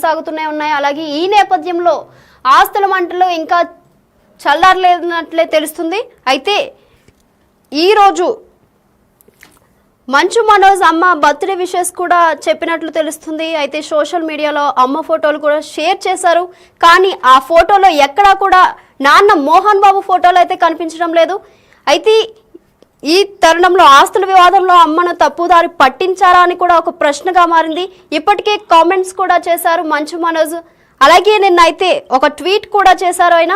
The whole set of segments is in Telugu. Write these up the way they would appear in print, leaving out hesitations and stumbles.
సాగుతూనే ఉన్నాయి. అలాగే ఈ నేపథ్యంలో ఆస్తుల మంటలు ఇంకా చల్లారలేనట్లే తెలుస్తుంది. అయితే ఈరోజు మంచు మనోజ్ అమ్మ బర్త్డే విషెస్ కూడా చెప్పినట్లు తెలుస్తుంది. అయితే సోషల్ మీడియాలో అమ్మ ఫోటోలు కూడా షేర్ చేశారు. కానీ ఆ ఫోటోలో ఎక్కడా కూడా నాన్న మోహన్ బాబు ఫోటోలు అయితే కనిపించడం లేదు. అయితే ఈ తరుణంలో ఆస్తుల వివాదంలో అమ్మను తప్పుదారి పట్టించారా అని కూడా ఒక ప్రశ్నగా మారింది. ఇప్పటికే కామెంట్స్ కూడా చేశారు మంచు మనోజ్. అలాగే నిన్నైతే ఒక ట్వీట్ కూడా చేశారు ఆయన.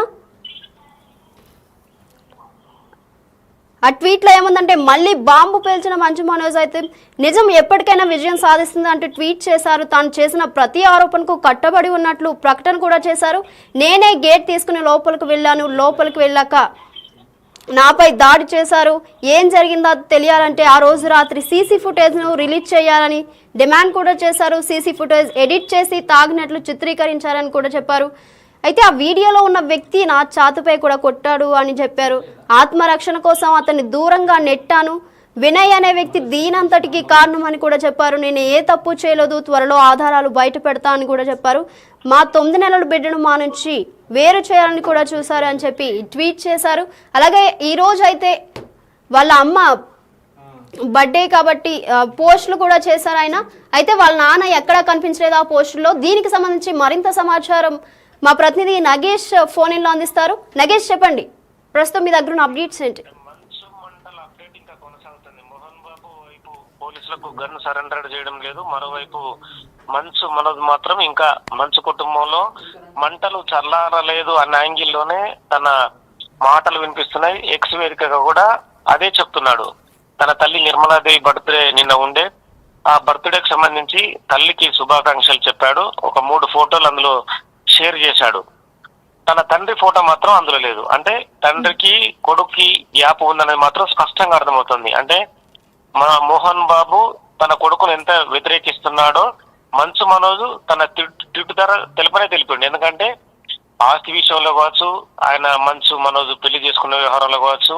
ఆ ట్వీట్లో ఏముందంటే మళ్ళీ బాంబు పేల్చిన మంచు మనోజ్ అయితే నిజం ఎప్పటికైనా విజయం సాధిస్తుంది అంటూ ట్వీట్ చేశారు. తాను చేసిన ప్రతి ఆరోపణకు కట్టబడి ఉన్నట్లు ప్రకటన కూడా చేశారు. నేనే గేట్ తీసుకుని లోపలికి వెళ్ళాను. లోపలికి వెళ్ళాక నాపై దాడి చేశారు. ఏం జరిగిందో తెలియాలంటే ఆ రోజు రాత్రి సీసీ ఫుటేజ్ను రిలీజ్ చేయాలని డిమాండ్ కూడా చేశారు. సీసీ ఫుటేజ్ ఎడిట్ చేసి తాగినట్లు చిత్రీకరించారని కూడా చెప్పారు. అయితే ఆ వీడియోలో ఉన్న వ్యక్తి నా ఛాతిపై కూడా కొట్టాడు అని చెప్పారు. ఆత్మరక్షణ కోసం అతన్ని దూరంగా నెట్టాను. వినయ్ అనే వ్యక్తి దీనంతటికి కారణం అని కూడా చెప్పారు. నేను ఏ తప్పు చేయలేదు, త్వరలో ఆధారాలు బయట పెడతా అని కూడా చెప్పారు. మా 9 నెలల బిడ్డను మా నుంచి వేరు చేయాలని కూడా చూశారు అని చెప్పి ట్వీట్ చేశారు. అలాగే ఈరోజు అయితే వాళ్ళ అమ్మ బర్త్డే కాబట్టి పోస్టులు కూడా చేశారు ఆయన. అయితే వాళ్ళ నాన్న ఎక్కడా కనిపించలేదు ఆ పోస్టుల్లో. దీనికి సంబంధించి మరింత సమాచారం మా ప్రతినిధి నగేష్ ఫోన్ ఇన్లో అందిస్తారు. నగేష్ చెప్పండి, ప్రస్తుతం మీ దగ్గర ఉన్న అప్డేట్స్ ఏంటి? మోహన్ బాబు వైపు పోలీసులకు గన్ సరెండర్ చేయడం లేదు. మరోవైపు మంచు మనోజ్ మాత్రం ఇంకా మంచు కుటుంబంలో మంటలు చల్లారలేదు అన్న యాంగిల్లోనే తన మాటలు వినిపిస్తున్నాయి. ఎక్స్ వేదికగా కూడా అదే చెప్తున్నాడు. తన తల్లి నిర్మలాదేవి బర్త్డే నిన్న ఉండే, ఆ బర్త్డేకి సంబంధించి తల్లికి శుభాకాంక్షలు చెప్పాడు. ఒక 3 ఫోటోలు అందులో షేర్ చేశాడు. తన తండ్రి ఫోటో మాత్రం అందులో లేదు. అంటే తండ్రికి కొడుక్కి గ్యాప్ ఉందనేది మాత్రం స్పష్టంగా అర్థమవుతుంది. అంటే మన మోహన్ బాబు తన కొడుకును ఎంత వ్యతిరేకిస్తున్నాడో మంచు మనోజ్ తన ట్విట్ ద్వారా తెలిపిండు. ఎందుకంటే ఆస్తి విషయంలో కావచ్చు, ఆయన మంచు మనోజ్ పెళ్లి చేసుకున్న వ్యవహారంలో కావచ్చు,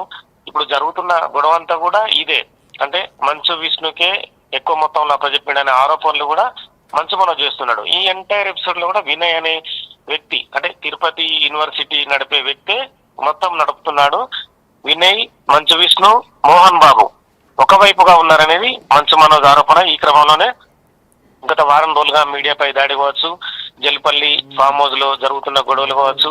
ఇప్పుడు జరుగుతున్న గొడవ అంతా కూడా ఇదే. అంటే మంచు విష్ణుకే ఎక్కువ మొత్తంలో అప్పచెప్పిండనే ఆరోపణలు కూడా మంచు మనోజ్ చేస్తున్నాడు. ఈ ఎంటైర్ ఎపిసోడ్ లో కూడా వినయ్ అనే వ్యక్తి, అంటే తిరుపతి యూనివర్సిటీ నడిపే వ్యక్తే మొత్తం నడుపుతున్నాడు. వినయ్, మంచు విష్ణు, మోహన్ బాబు ఒకవైపుగా ఉన్నారనేది మంచు మనోజ్ ఆరోపణ. ఈ క్రమంలోనే గత వారం రోజులుగా మీడియాపై దాడి కావచ్చు, జల్పల్లి ఫామ్ హౌస్ లో జరుగుతున్న గొడవలు కావచ్చు,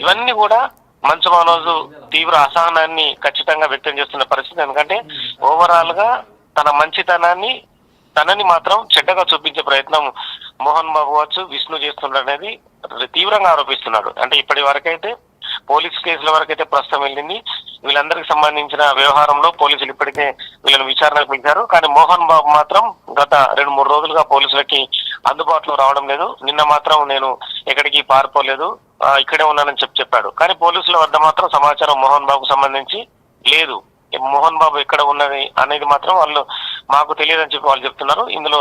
ఇవన్నీ కూడా మంచు మనోజ్ తీవ్ర అసహనాన్ని ఖచ్చితంగా వ్యక్తం చేస్తున్న పరిస్థితి. ఎందుకంటే ఓవరాల్ గా తన మంచితనాన్ని, తనని మాత్రం చెడ్డగా చూపించే ప్రయత్నం మోహన్ బాబు కావచ్చు, విష్ణు చేస్తున్నాడు అనేది తీవ్రంగా ఆరోపిస్తున్నాడు. అంటే ఇప్పటి వరకైతే పోలీస్ కేసుల వరకైతే ప్రస్తుతం వెళ్ళింది. వీళ్ళందరికి సంబంధించిన వ్యవహారంలో పోలీసులు ఇప్పటికే వీళ్ళని విచారణకు పిలిచారు. కానీ మోహన్ బాబు మాత్రం గత 2-3 రోజులుగా పోలీసులకి అందుబాటులో రావడం లేదు. నిన్న మాత్రం నేను ఎక్కడికి పారిపోలేదు, ఇక్కడే ఉన్నానని చెప్పాడు. కానీ పోలీసుల వద్ద మాత్రం సమాచారం మోహన్ బాబుకు సంబంధించి లేదు. మోహన్ బాబు ఎక్కడ ఉన్నది అనేది మాత్రం వాళ్ళు మాకు తెలియదని చెప్పి వాళ్ళు చెప్తున్నారు. ఇందులో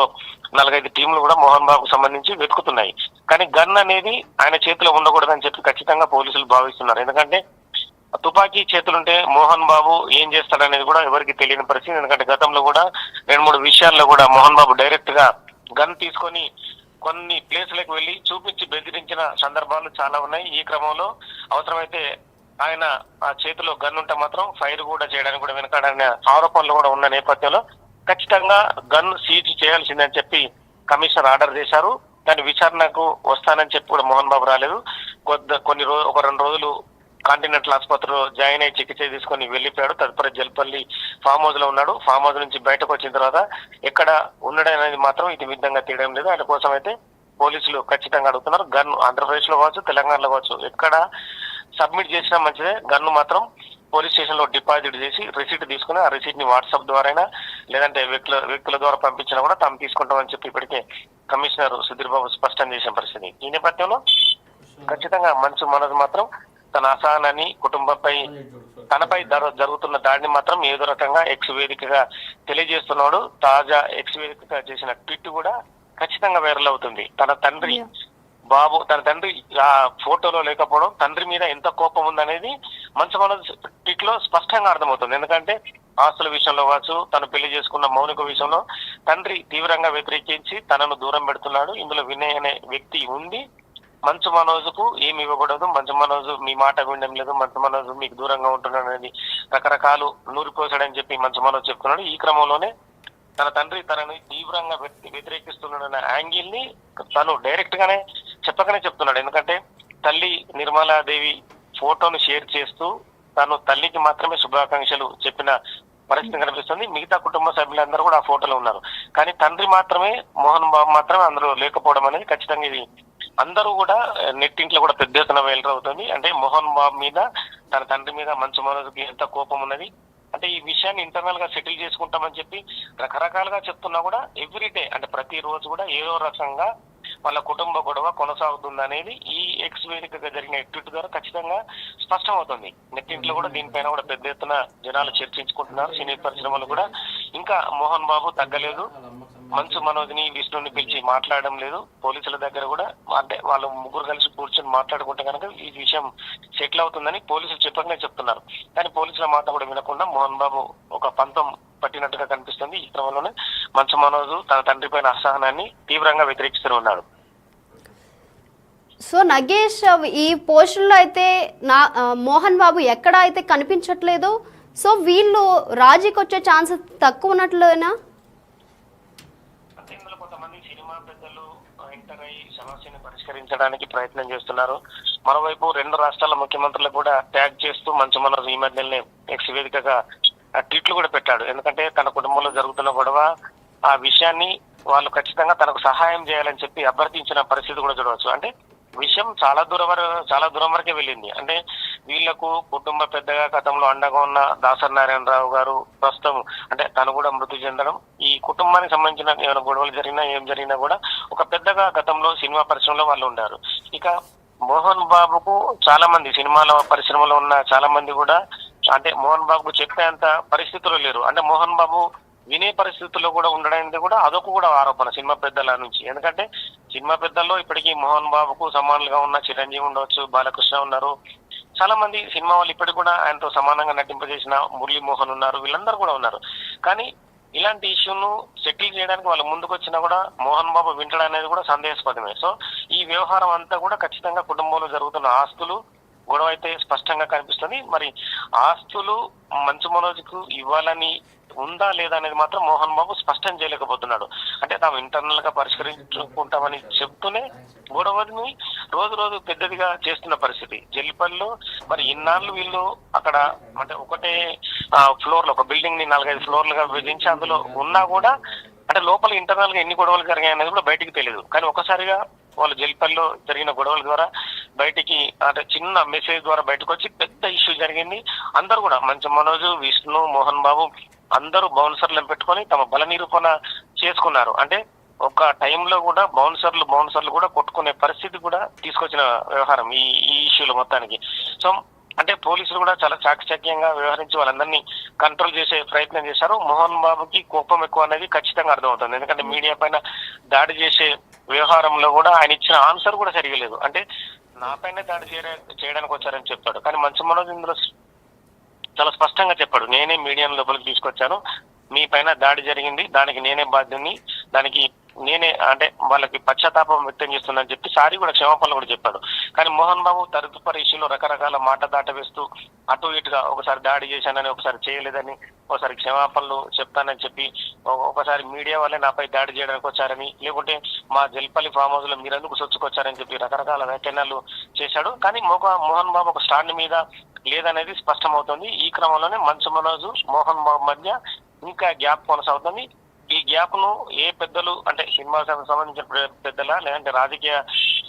4-5 టీంలు కూడా మోహన్ బాబుకు సంబంధించి వెతుకుతున్నాయి. కానీ గన్ అనేది ఆయన చేతిలో ఉండకూడదని చెప్పి ఖచ్చితంగా పోలీసులు భావిస్తున్నారు. ఎందుకంటే తుపాకీ చేతులుంటే మోహన్ బాబు ఏం చేస్తాడనేది కూడా ఎవరికి తెలియని పరిస్థితి. ఎందుకంటే గతంలో కూడా 2-3 విషయాల్లో కూడా మోహన్ బాబు డైరెక్ట్ గా గన్ తీసుకొని కొన్ని ప్లేసులకు వెళ్లి చూపించి బెదిరించిన సందర్భాలు చాలా ఉన్నాయి. ఈ క్రమంలో అవసరమైతే ఆయన ఆ చేతిలో గన్ ఉంటే మాత్రం ఫైర్ కూడా చేయడానికి కూడా వెనకాడనే ఆరోపణలు కూడా ఉన్న నేపథ్యంలో ఖచ్చితంగా గన్ సీజ్ చేయాల్సిందని చెప్పి కమిషనర్ ఆర్డర్ చేశారు. కానీ విచారణకు వస్తానని చెప్పి కూడా మోహన్ బాబు రాలేదు. ఒక 2 రోజులు కాంటినెంటల్ ఆసుపత్రిలో జాయిన్ అయ్యి చికిత్స తీసుకొని వెళ్లిపోయాడు. తదుపరి జల్పల్లి ఫామ్ హౌస్ లో ఉన్నాడు. ఫామ్ హౌస్ నుంచి బయటకు వచ్చిన తర్వాత ఎక్కడ ఉన్నాడనేది మాత్రం ఇది విధంగా తీయడం లేదు. ఆయన కోసం అయితే పోలీసులు ఖచ్చితంగా అడుగుతున్నారు. గన్ ఆంధ్రప్రదేశ్ లో కావచ్చు, తెలంగాణలో కావచ్చు, ఎక్కడ సబ్మిట్ చేసినా మంచిదే. గన్ను మాత్రం పోలీస్ స్టేషన్ లో డిపాజిట్ చేసి రిసీట్ తీసుకుని ఆ రిసీట్ ని వాట్సాప్ ద్వారా లేదంటే వ్యక్తుల ద్వారా పంపించినా కూడా తాము తీసుకుంటామని చెప్పి ఇప్పటికే కమిషనర్ సుధీర్ బాబు స్పష్టం చేసిన పరిస్థితి. ఈ నేపథ్యంలో ఖచ్చితంగా మంచు మనోజ్ మాత్రం తన అసహనాన్ని, కుటుంబంపై తనపై జరుగుతున్న దాడిని మాత్రం ఏదో రకంగా ఎక్స్ వేదికగా తెలియజేస్తున్నాడు. తాజా ఎక్స్ వేదికగా చేసిన ట్వీట్ కూడా ఖచ్చితంగా వైరల్ అవుతుంది. తన తండ్రి ఆ ఫోటోలో లేకపోవడం తండ్రి మీద ఎంత కోపం ఉందనేది మంచు మనోజ్ ట్వీట్ లో స్పష్టంగా అర్థమవుతుంది. ఎందుకంటే ఆస్తుల విషయంలో కావచ్చు, తను పెళ్లి చేసుకున్న మౌనిక విషయంలో తండ్రి తీవ్రంగా వ్యతిరేకించి తనను దూరం పెడుతున్నాడు. ఇందులో వినయ్ అనే వ్యక్తి ఉంది. మంచు మనోజ్కు ఏమి ఇవ్వకూడదు, మంచు మనోజ్ మీ మాట వినడం లేదు, మంచు మనోజ్ మీకు దూరంగా ఉంటున్నాడు అనేది రకరకాలు నూరిపోసాడని చెప్పి మంచు మనోజ్ చెప్తున్నాడు. ఈ క్రమంలోనే తన తండ్రి తనని తీవ్రంగా వ్యతిరేకిస్తున్నాడన్న యాంగిల్ ని తను డైరెక్ట్ గానే చెప్పకనే చెప్తున్నాడు. ఎందుకంటే తల్లి నిర్మలాదేవి ఫోటోను షేర్ చేస్తూ తను తల్లికి మాత్రమే శుభాకాంక్షలు చెప్పిన పరిస్థితి కనిపిస్తుంది. మిగతా కుటుంబ సభ్యులందరూ కూడా ఆ ఫోటోలో ఉన్నారు. కానీ తండ్రి మాత్రమే, మోహన్ బాబు మాత్రమే అందులో లేకపోవడం అనేది ఖచ్చితంగా ఇది అందరూ కూడా నెట్టింట్లో కూడా పెద్ద ఎత్తున అవుతుంది. అంటే మోహన్ బాబు మీద, తన తండ్రి మీద మంచు మనోజ్కి ఎంత కోపం ఉన్నది అంటే ఈ విషయాన్ని ఇంటర్నల్ గా సెటిల్ చేసుకుంటామని చెప్పి రకరకాలుగా చెప్తున్నా కూడా ఎవ్రీడే అంటే ప్రతిరోజు కూడా ఏదో రకంగా వాళ్ళ కుటుంబ గొడవ కొనసాగుతుంది అనేది ఈ ఎక్స్ వేదికగా జరిగిన ట్వీట్ ద్వారా ఖచ్చితంగా స్పష్టం అవుతుంది. నెట్టింట్లో కూడా దీనిపైన కూడా పెద్ద ఎత్తున జనాలు చర్చించుకుంటున్నారు. సినీ పరిశ్రమలు కూడా ఇంకా మోహన్ బాబు తగ్గలేదు, మంచు మనోజ్ని విష్ణుని పిలిచి మాట్లాడడం లేదు. పోలీసుల దగ్గర కూడా అంటే వాళ్ళు ముగ్గురు కలిసి కూర్చొని మాట్లాడుకుంటే కనుక ఈ విషయం సెటిల్ అవుతుందని పోలీసులు చెప్పగానే చెప్తున్నారు. కానీ పోలీసుల మాట కూడా వినకుండా మోహన్ బాబు ఒక పంతం పట్టినట్టుగా కనిపిస్తుంది. ఈ క్రమంలోనే మంచు మనోజ్ తన తండ్రి పైన అసహనాన్ని తీవ్రంగా వ్యతిరేకిస్తూ ఉన్నాడు. సో నగేష్, ఈ పోస్టుల్లో అయితే మోహన్ బాబు ఎక్కడ అయితే కనిపించట్లేదు, సో వీళ్ళు రాజీకి వచ్చే ఛాన్సెస్ తక్కువ ఉన్నట్లేనా? ఇందులో కొంతమంది సినిమా పెద్దలు ఎంటర్ అయ్యి సమస్యను పరిష్కరించడానికి ప్రయత్నం చేస్తున్నారు. మరోవైపు రెండు రాష్ట్రాల ముఖ్యమంత్రులు కూడా ట్యాగ్ చేస్తూ మంచు మనోజ్ ఈ మధ్యనే ఎక్స్ వేదికగా ట్వీట్లు కూడా పెట్టాడు. ఎందుకంటే తన కుటుంబంలో జరుగుతున్న గొడవ, ఆ విషయాన్ని వాళ్ళు ఖచ్చితంగా తనకు సహాయం చేయాలని చెప్పి అభ్యర్థించిన పరిస్థితి కూడా చూడవచ్చు. అంటే విషయం చాలా దూరం వరకే వెళ్ళింది. అంటే వీళ్లకు కుటుంబ పెద్దగా గతంలో అండగా ఉన్న దాసరి నారాయణరావు గారు ప్రస్తుతం అంటే తను కూడా మృతి చెందడం, ఈ కుటుంబానికి సంబంధించిన ఏమైనా గొడవలు జరిగినా ఏం జరిగినా కూడా ఒక పెద్దగా గతంలో సినిమా పరిశ్రమలో వాళ్ళు ఉండారు. ఇక మోహన్ బాబుకు చాలా మంది సినిమాల పరిశ్రమలో ఉన్న చాలా మంది కూడా అంటే మోహన్ బాబుకు చెప్పేంత పరిస్థితులు లేరు. అంటే మోహన్ బాబు వినే పరిస్థితుల్లో కూడా ఉండడానికి కూడా అదొక కూడా ఆరోపణ సినిమా పెద్దల నుంచి. ఎందుకంటే సినిమా పెద్దల్లో ఇప్పటికీ మోహన్ బాబుకు సమానంగా ఉన్న చిరంజీవి ఉండవచ్చు, బాలకృష్ణ ఉన్నారు, చాలా మంది సినిమా వాళ్ళు ఇప్పటికి కూడా ఆయనతో సమానంగా నటింపజేసిన మురళీ మోహన్ ఉన్నారు, వీళ్ళందరూ కూడా ఉన్నారు. కానీ ఇలాంటి ఇష్యూను సెటిల్ చేయడానికి వాళ్ళు ముందుకు వచ్చినా కూడా మోహన్ బాబు వింటడం అనేది కూడా సందేహాస్పదమే. సో ఈ వ్యవహారం అంతా కూడా ఖచ్చితంగా కుటుంబంలో జరుగుతున్న ఆస్తులు గొడవ అయితే స్పష్టంగా కనిపిస్తుంది. మరి ఆస్తులు మంచు మనోజ్కు ఇవ్వాలని ఉందా లేదా అనేది మాత్రం మోహన్ బాబు స్పష్టం చేయలేకపోతున్నాడు. అంటే తాము ఇంటర్నల్ గా పరిష్కరించుకుంటామని చెప్తూనే గొడవని రోజు పెద్దదిగా చేస్తున్న పరిస్థితి జల్లిపల్లిలో. మరి ఇన్నాళ్ళు వీళ్ళు అక్కడ అంటే ఒకటే ఫ్లోర్ లో ఒక బిల్డింగ్ ని 4-5 ఫ్లోర్లుగా విభజించి అందులో ఉన్నా కూడా అంటే లోపల ఇంటర్నల్ గా ఎన్ని గొడవలు జరిగాయి అనేది కూడా బయటికి తెలియదు. కానీ ఒకసారిగా వాళ్ళు జల్లిపల్లిలో జరిగిన గొడవల ద్వారా బయటికి అంటే చిన్న మెసేజ్ ద్వారా బయటకు వచ్చి పెద్ద ఇష్యూ జరిగింది. అందరూ కూడా మంచు మనోజ్, విష్ణు, మోహన్ బాబు అందరూ బౌన్సర్లను పెట్టుకొని తమ బల నిరూపణ చేసుకున్నారు. అంటే ఒక టైంలో కూడా బౌన్సర్లు కూడా కొట్టుకునే పరిస్థితి కూడా తీసుకొచ్చిన వ్యవహారం ఈ ఇష్యూలో మొత్తానికి. సో అంటే పోలీసులు కూడా చాలా చాకచక్యంగా వ్యవహరించి వాళ్ళందరినీ కంట్రోల్ చేసే ప్రయత్నం చేశారు. మోహన్ బాబుకి కోపం ఎక్కువ అనేది ఖచ్చితంగా అర్థమవుతుంది. ఎందుకంటే మీడియా పైన దాడి చేసే వ్యవహారంలో కూడా ఆయన ఇచ్చిన ఆన్సర్ కూడా సరిగా లేదు. అంటే నా పైన దాడి చేయడానికి వచ్చారని చెప్పాడు. కానీ మంచు మనోజ్ ఇందులో చాలా స్పష్టంగా చెప్పాడు, నేనే మీడియాను లోపలికి తీసుకొచ్చాను, మీ పైన దాడి జరిగింది, దానికి నేనే బాధ్యుని, దానికి నేనే అంటే వాళ్ళకి పశ్చాత్తాపం వ్యక్తం చేస్తుందని చెప్పి సారీ కూడా క్షమాపణలు కూడా చెప్పాడు. కానీ మోహన్ బాబు తదుపరి ఇష్యూలో రకరకాల మాట దాట వేస్తూ అటు ఇటుగా ఒకసారి దాడి చేశానని, ఒకసారి చేయలేదని, ఒకసారి క్షమాపణలు చెప్తానని చెప్పి, ఒకసారి మీడియా వాళ్ళే నాపై దాడి చేయడానికి వచ్చారని, లేకుంటే మా జల్పల్లి ఫామ్ హౌస్ లో మీరెందుకు సొచ్చుకొచ్చారని చెప్పి రకరకాల వ్యాఖ్యానాలు చేశాడు. కానీ మోహన్ బాబు ఒక స్టాండ్ మీద లేదనేది స్పష్టమవుతుంది. ఈ క్రమంలోనే మంచు మనోజ్, మోహన్ బాబు మధ్య ఇంకా గ్యాప్ కొనసాగుతుంది. ఈ గ్యాప్ ను ఏ పెద్దలు అంటే సినిమా సంబంధించిన పెద్దల లేదంటే రాజకీయ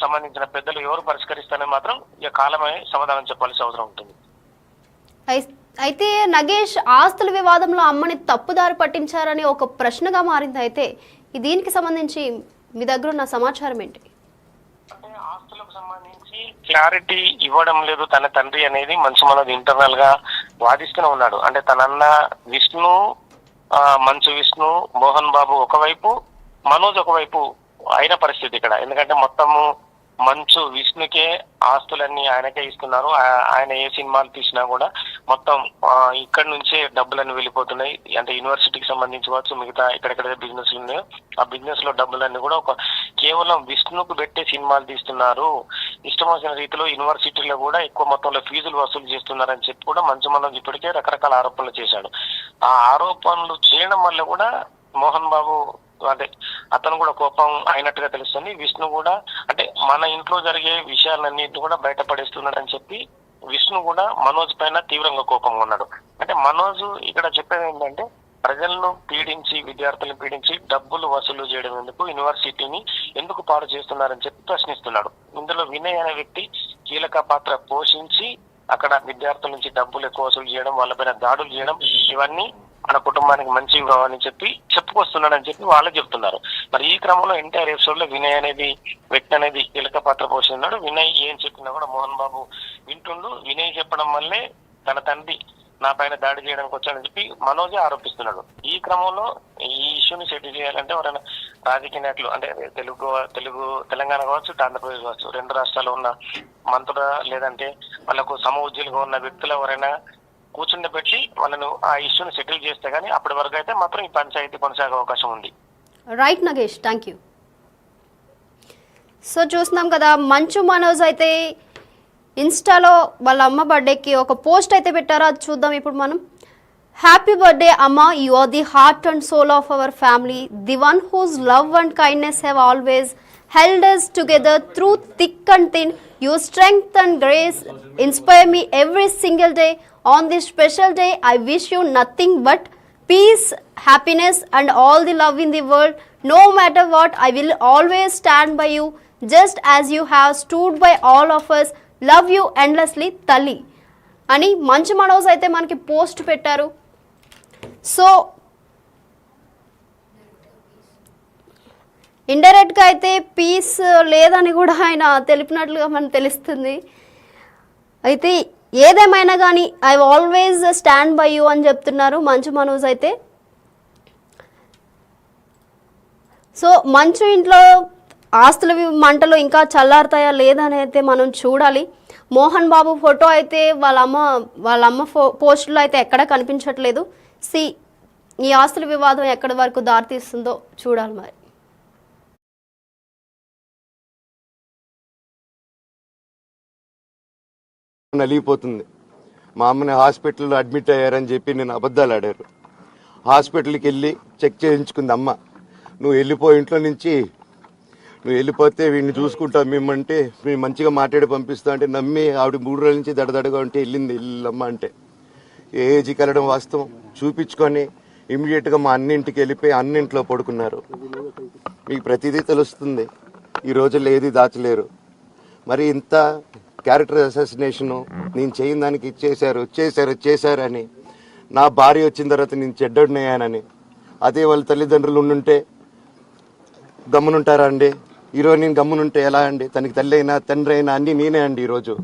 సంబంధించిన పెద్దలు ఎవరు పరిష్కరిస్తారని మాత్రం ఇక కాలమే సమాధానం చెప్పాల్సిన అవసరం ఉంటుంది. అయితే నగేష్, ఆస్తుల వివాదంలో అమ్మని తప్పుదారి పట్టించారని ఒక ప్రశ్నగా మారింది. అయితే దీనికి సంబంధించి మీ దగ్గర ఉన్న సమాచారం ఏంటి? అంటే ఆస్తులకు సంబంధించి క్లారిటీ ఇవ్వడం లేదు తన తండ్రి అనేది మంచు మనోజ్ ఇంటర్నల్ గా వాదిస్తూనే ఉన్నాడు. అంటే తనన్న విష్ణు, మంచు విష్ణు, మోహన్ బాబు ఒకవైపు, మనోజ్ ఒకవైపు అయిన పరిస్థితి ఇక్కడ. ఎందుకంటే మొత్తము మంచు విష్ణుకే ఆస్తులన్నీ ఆయనకే ఇస్తున్నారు. ఆయన ఏ సినిమాలు తీసినా కూడా మొత్తం ఇక్కడ నుంచే డబ్బులన్నీ వెళ్ళిపోతున్నాయి. అంటే యూనివర్సిటీకి సంబంధించి కావచ్చు, మిగతా ఎక్కడెక్కడ బిజినెస్ ఉన్నాయో ఆ బిజినెస్ లో డబ్బులన్నీ కూడా కేవలం విష్ణుకు పెట్టే సినిమాలు తీస్తున్నారు. ఇష్టం వచ్చిన రీతిలో యూనివర్సిటీలో కూడా ఎక్కువ మొత్తంలో ఫీజులు వసూలు చేస్తున్నారని చెప్పి కూడా మంచు మనోజ్ ఇప్పటికే రకరకాల ఆరోపణలు చేశాడు. ఆ ఆరోపణలు చేయడం వల్ల కూడా మోహన్ బాబు అంటే అతను కూడా కోపం అయినట్టుగా తెలుస్తుంది. విష్ణు కూడా అంటే మన ఇంట్లో జరిగే విషయాలన్నింటి కూడా బయటపడేస్తున్నాడని చెప్పి విష్ణు కూడా మనోజ్ పైన తీవ్రంగా కోపంగా ఉన్నాడు. అంటే మనోజ్ ఇక్కడ చెప్పేది ఏంటంటే ప్రజలను పీడించి, విద్యార్థులను పీడించి డబ్బులు వసూలు చేయడం ఎందుకు, యూనివర్సిటీని ఎందుకు పాడు చేస్తున్నారని చెప్పి ప్రశ్నిస్తున్నాడు. ఇందులో వినయ్ అనే వ్యక్తి కీలక పాత్ర పోషించి అక్కడ విద్యార్థుల నుంచి డబ్బులు ఎక్కువ వసూలు చేయడం, వాళ్ళపైన దాడులు చేయడం, ఇవన్నీ మన కుటుంబానికి మంచివి కావని చెప్పి చెప్పుకొస్తున్నాడని చెప్పి వాళ్ళే చెప్తున్నారు. మరి ఈ క్రమంలో ఎంటైర్ ఎపిసోడ్ లో వినయ్ అనేది వ్యక్తి అనేది కీలక పాత్ర పోషిస్తున్నాడు. వినయ్ ఏం చెప్పినా కూడా మోహన్ బాబు వింటుండు. వినయ్ చెప్పడం వల్లే తన తండ్రి నా పైన దాడి చేయడానికి వచ్చాడని చెప్పి మనోజే ఆరోపిస్తున్నాడు. ఈ క్రమంలో ఈ ఇష్యూని సెటిల్ చేయాలంటే ఎవరైనా రాజకీయ నాయకులు అంటే తెలంగాణ కావచ్చు, ఆంధ్రప్రదేశ్ కావచ్చు, రెండు రాష్ట్రాల్లో ఉన్న మంత్రుల లేదంటే వాళ్ళకు సమఉద్యోగులుగా ఉన్న వ్యక్తులు ఎవరైనా కూర్చుండబెట్టి వాళ్ళను ఆ ఇష్యూని సెటిల్ చేస్తే గానీ అప్పటి వరకు అయితే మాత్రం ఈ పంచాయతీ కొనసాగే అవకాశం ఉంది. Right Nagesh, thank you. So చూస్తున్నాం కదా, మంచు మనోజ్ అయితే ఇన్స్టాలో వాళ్ళ అమ్మ బర్త్డేకి ఒక పోస్ట్ అయితే పెట్టారో అది చూద్దాం ఇప్పుడు మనం. హ్యాపీ బర్త్డే అమ్మ, you are the heart and soul of our family, the one whose love and kindness have always held us together through thick and thin. Your strength and grace inspire me every single day. On this special day, I wish you nothing but peace, happiness and all the love in the world. No matter what, I will always stand by you just as you have stood by all of us. Love you endlessly, Tali. అని మంచు మనోజ్ అయితే మనకి పోస్ట్ పెట్టారు. సో ఇండైరెక్ట్గా అయితే పీస్ లేదని కూడా ఆయన తెలిపినట్లుగా మనకు తెలుస్తుంది. అయితే ఏదేమైనా కానీ I always stand by you అని చెప్తున్నారు మంచు మనోజ్ అయితే. సో మంచు ఇంట్లో ఆస్తుల మంటలు ఇంకా చల్లారుతాయా లేదా అని అయితే మనం చూడాలి. మోహన్ బాబు ఫోటో అయితే వాళ్ళ అమ్మ పోస్టులో అయితే ఎక్కడా కనిపించట్లేదు. ఈ ఆస్తుల వివాదం ఎక్కడి వరకు దారితీస్తుందో చూడాలి మరి. నలిగిపోతుంది. మా అమ్మని హాస్పిటల్లో అడ్మిట్ అయ్యారని చెప్పి నేను అబద్ధాలు ఆడారు. హాస్పిటల్కి వెళ్ళి చెక్ చేయించుకుంది అమ్మ. నువ్వు వెళ్ళిపో ఇంట్లో నుంచి, నువ్వు వెళ్ళిపోతే వీడిని చూసుకుంటావు మేమంటే మేము మంచిగా మాట్లాడి పంపిస్తా అంటే నమ్మి ఆవిడ 3 రోజుల నుంచి దడదడగా ఉంటే వెళ్ళమ్మ అంటే ఏజీకి వెళ్ళడం వాస్తవం చూపించుకొని ఇమీడియట్గా మా అన్నింటికి వెళ్ళిపోయి అన్నింట్లో పడుకున్నారు. మీకు ప్రతిదీ తెలుస్తుంది. ఈ రోజుల్లో ఏది దాచలేరు. మరి ఇంత క్యారెక్టర్ అసాసినేషను నేను చేయని దానికి చేశారు అని నా భార్య వచ్చిన తర్వాత నేను చెడ్డోడినయ్యానని అదే వాళ్ళ తల్లిదండ్రులు ఉండుంటే గమ్మునుంటారా అండి? ఈరోజు నేను గమ్మునుంటే ఎలా అండి? తనకి తల్లి అయినా తండ్రి అయినా అన్నీ నేనే అండి ఈరోజు.